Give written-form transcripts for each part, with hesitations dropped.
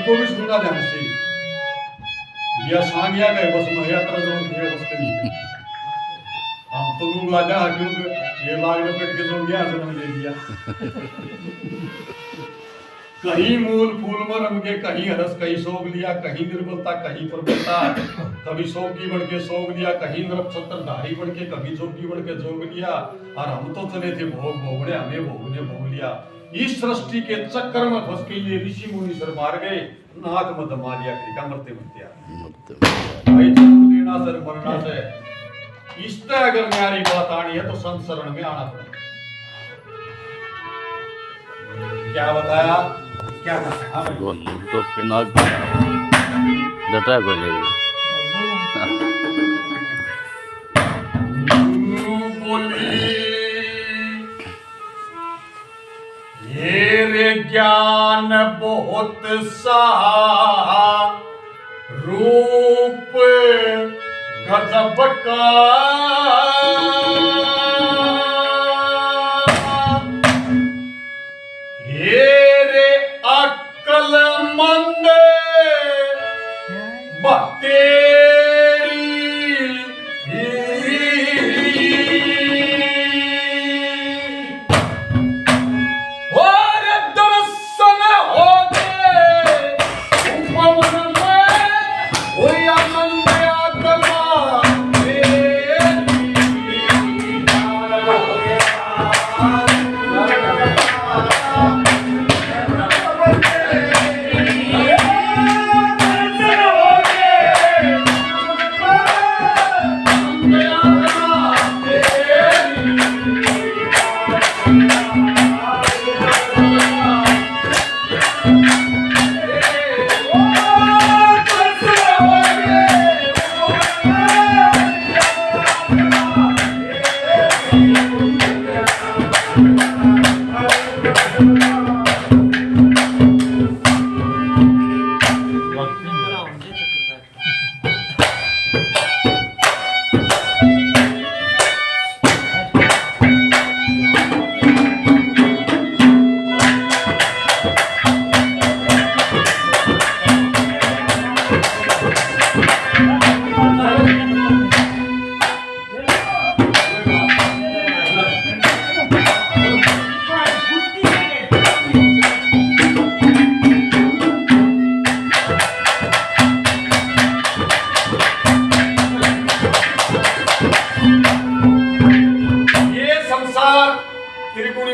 को भी सुनना ध्यान से या सांगिया गए बस यात्रा जो है बस करी हम तो लोग राजा क्यों ये लाग लपेट के जो गया जन्म ले दिया कहीं मूल फूल में रम के कहीं हरस कहीं सोग लिया कहीं निर्बलता कहीं प्रबलता कभी सोगी बढ़ के सोग लिया कहीं नरक्षत्र धारी बढ़ के कभी जोगी बढ़ के जोग लिया और हम तो चले थे भोग भोगने हमें भोगने भोग लिया इस सृष्टि के चक्कर में फंस के ये ऋषि मुनि सर मार गए नाक में दमा लिया का मरते मरते भाई लेना सर मरना से इस तरह अगर न्यारी बात आनी है तो संत शरण में आना पड़ेगा। क्या बताया क्या था तो पिनाक डटा को लेगा ये ज्ञान बहुत सा रूप गजब का ये रे अक्ल मंद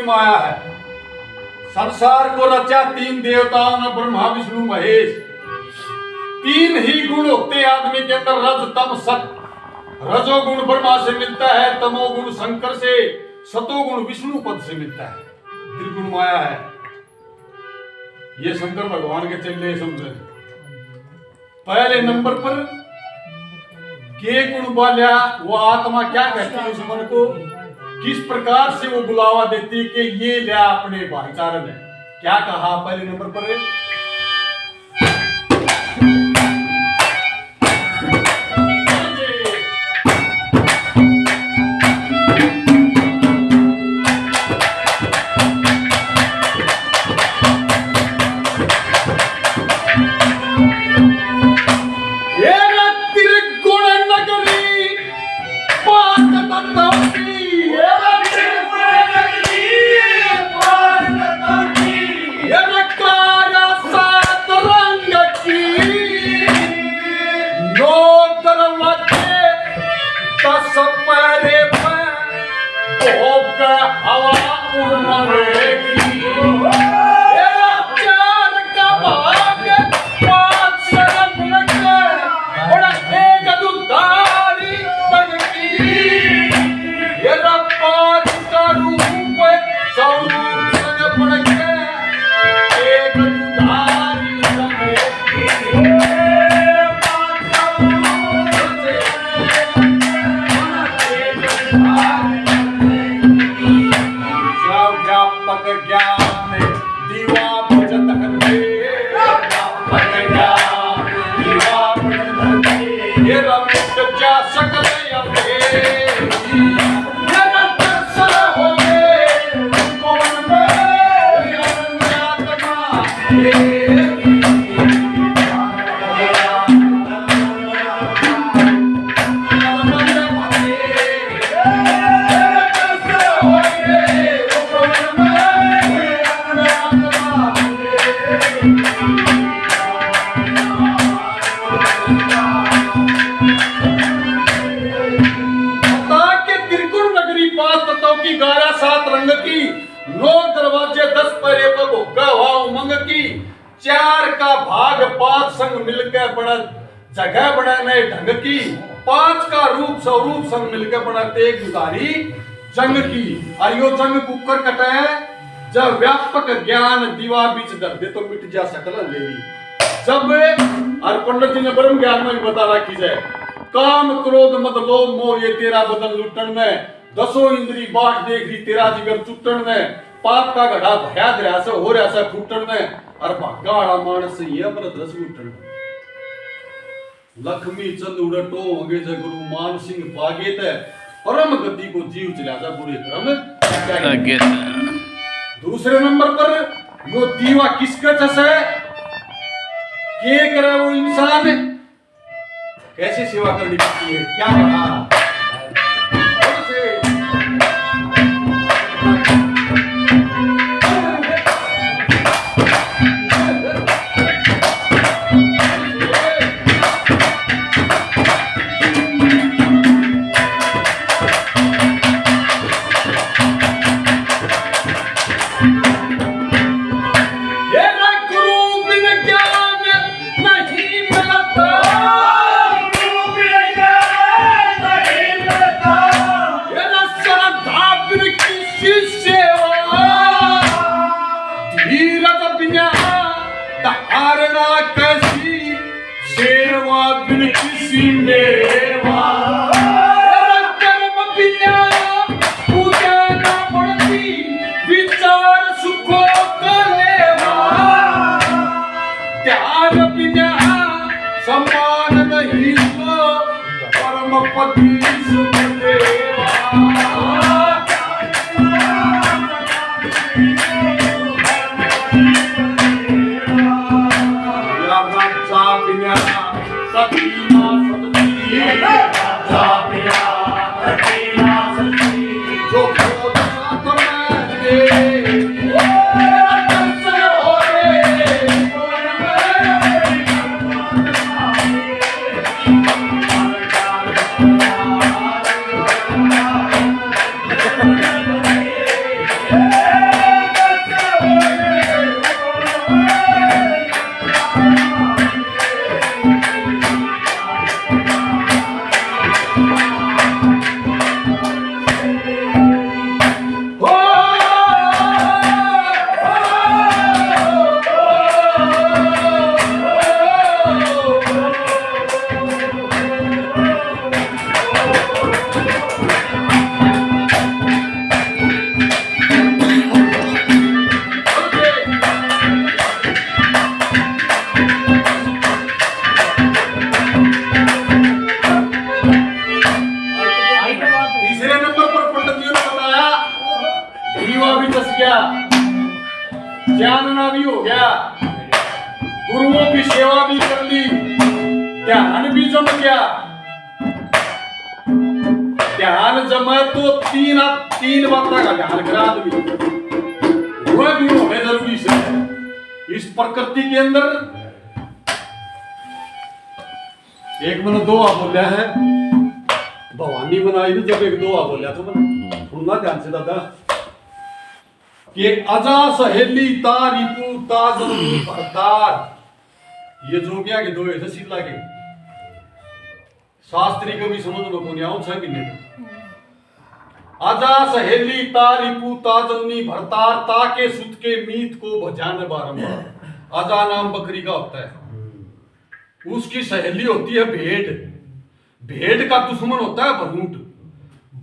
माया है। संसार को रचा तीन देवताओं ने ब्रह्मा विष्णु महेश। तीन ही गुण होते हैं आदमी के अंदर, रज तम सत। रजोगुण ब्रह्मा से मिलता है, तमोगुण शंकर से, सतोगुण विष्णु पद से मिलता है। त्रिगुण माया है। ये शंकर भगवान के चले समझे। पहले नंबर पर के गुण वाल्या वो आत्मा क्या कहती है उस मन को, किस प्रकार से वो बुलावा देती है कि ये लिया अपने भाईचारे में। क्या कहा पहले नंबर पर है? बता के त्रिकुण नगरी 5 तत्वों की 11 7 रंग की 9 दरवाजे 10 परे पर भोगा हुआ उमंग की 4 का भाग 5 संग मिलकर बड़ा जगह बड़ा नए ढंग की 5 का रूप स्वरूप संग मिलकर बड़ा तेग गुजारी जंग की और यो जंग कुकर कटे जब व्यापक ज्ञान दीवा बीच दर दे तो मिट जा सकल अंधेरी जब और पंडित जी ने ब्रह्म ज्ञान में भी बता रखी जाए काम क्रोध मद लोभ मोह ये तेरा बदन लुटन में 10 इंद्री बाट देख रही तेरा जिगर चुटन में पाप का घड़ा भया दरिया से हो रहा से फूटन में और भागा वाला मानस ये अमृत रस लुटन में लक्ष्मी चंद उड़टो होंगे जय गुरु मान सिंह बागेत परम गति को जीव चला जा बुरे क्रम दूसरे नंबर पर वो दीवा किसका चस है के करे वो इंसान कैसे सेवा करनी पड़ती है क्या कहा जानना भी हो गया गुरुओं की सेवा भी कर ली ध्यान भी जम गया ध्यान जमे तो तीन बातों का ध्यान करा आदमी वह भी हमें जरूरी से इस प्रकृति के अंदर एक मैंने दो बोलिया है भवानी बनाई थी जब एक दो बोलिया तो मैंने सुनना ध्यान से दादा कि अजा सहेली तारिपू ताजनी भरतार ये जोगिया के दो ऐसे सील लागे शास्त्री कभी समझ में को नहीं आऊं 6 महीने अजा सहेली तारिपू ताजनी भरतार ताके सुत के मीत को भजान बारंबार अजा नाम बकरी का होता है उसकी सहेली होती है भेड़ भेड़ का दुश्मन होता है भरूट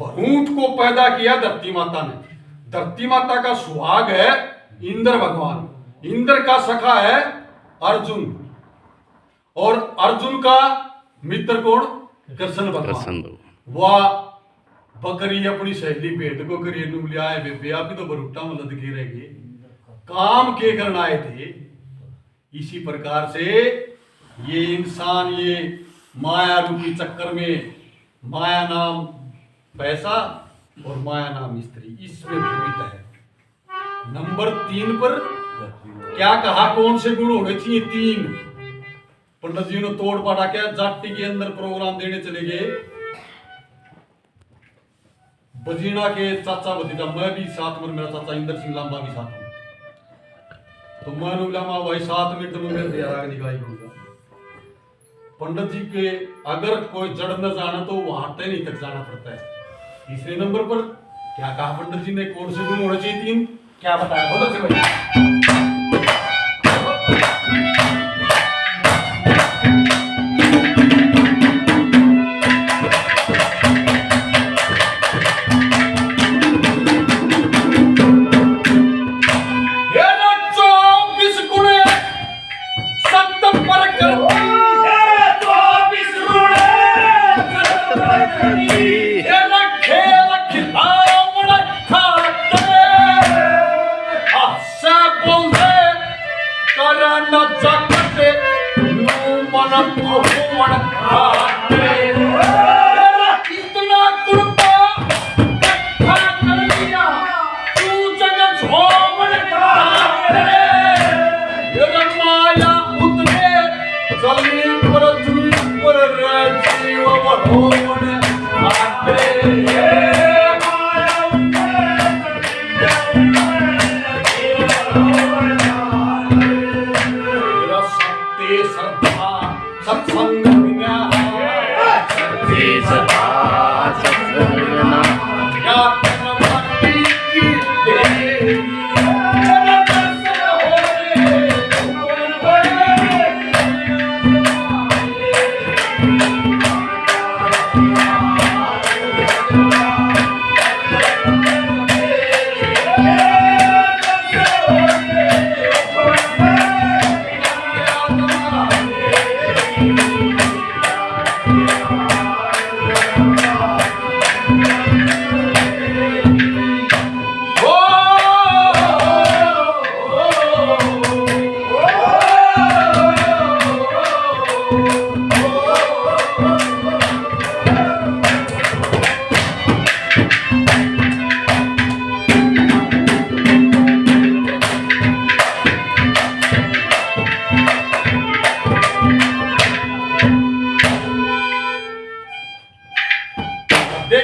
भरूट को पैदा किया धरती माता ने धरती माता का सुहाग है इंद्र भगवान इंद्र का सखा है अर्जुन और अर्जुन का मित्र कौन कृष्ण भगवान वह बकरी अपनी सहेली भेड़ को करिए लिया है बेबे आप भी तो बरूटा में लद के रह गए काम के करना आए थे इसी प्रकार से ये इंसान ये माया रूपी चक्कर में माया नाम पैसा और माया नाम स्त्री इसमें भ्रमित है नंबर 3 पर क्या कहा कौन से गुण होने चाहिए 3 पंडित जी ने तोड़ पड़ा के जाट्टी के अंदर प्रोग्राम देने चले गए। बजीना के चाचा भतीजा, मैं भी साथ में, मेरा चाचा इंदर सिंह लांबा भी साथ में। तो मैं लामा भाई 7 मिनट में मेरे तैयार आगे निकाई होगा। पंडित जी के अगर कोई जड़ न जाना तो वहां नहीं तक जाना पड़ता है। तीसरे नंबर पर क्या कहा पंडित जी ने, कौन से गुण होने चाहिए? 3 क्या बताया? बहुत अच्छे भाई।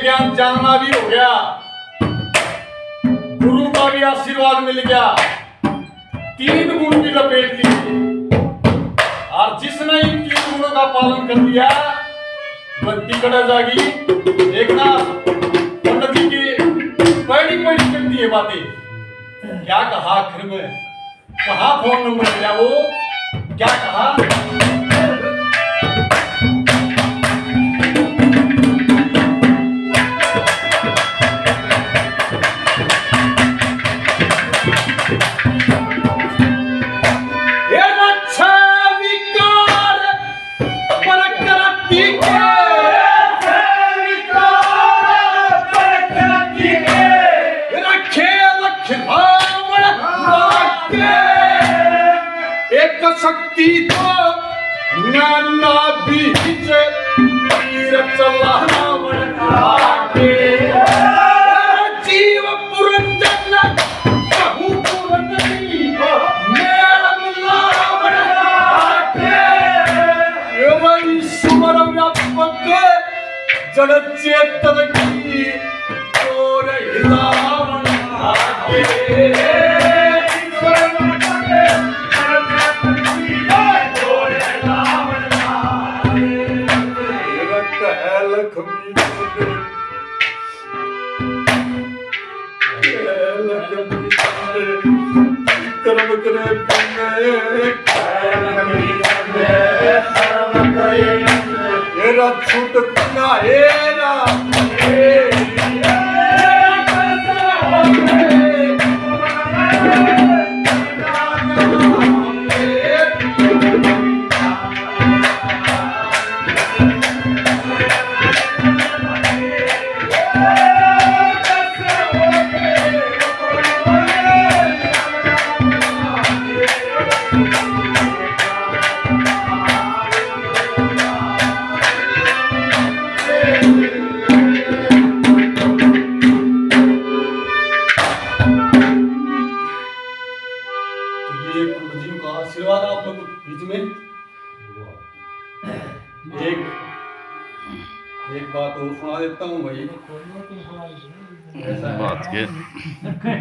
ज्ञान जानना भी हो गया, गुरु का भी आशीर्वाद मिल गया, 3 गुण भी लपेट लिए। और जिसने इन 3 गुणों का पालन कर लिया वह टिकट जागी। देखना पंडित जी की बड़ी बड़ी करती है बातें। क्या कहा आखिर में, कहा फोन नंबर दिया, वो क्या कहा? शक्ति तो नाना बीच तीर चलाना आगे जीव पुरंजन बहु पुरंजनी मेरा मिलावन आगे एवं सुमर व्यापक जड़ चेतन की और हिलावन आगे कर्म करे हेरा छूट ना हेरा आशीर्वाद आप लोग बीच में एक एक बात और सुना देता हूँ भाई। ऐसा है बात के